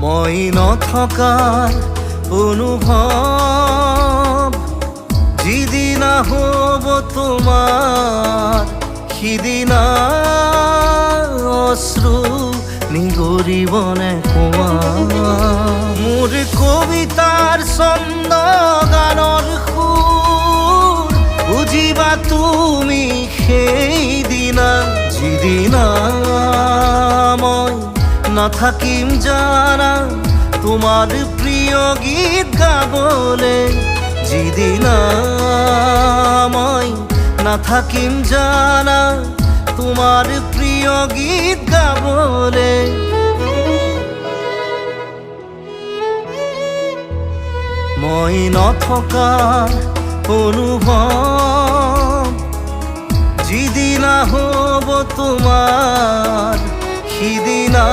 মই নথকাৰ অনুভৱ যিদিনা হ'ব তোমাৰ সিদিনা অশ্ৰু নিগৰিবনে কোৱা মোৰ কবিতাৰ ছন্দ গানৰ সুৰ বুজিবা তুমি সেইদিনা যিদিনা মই নাথাকিম জানা তোমাৰ প্ৰিয় গীত গাবলে যিদিনা মই নাথাকিম জানা তোমাৰ প্ৰিয় গীত গাবলে মই নথকাৰ অনুভৱ যিদিনা হ'ব তোমাৰ সিদিনা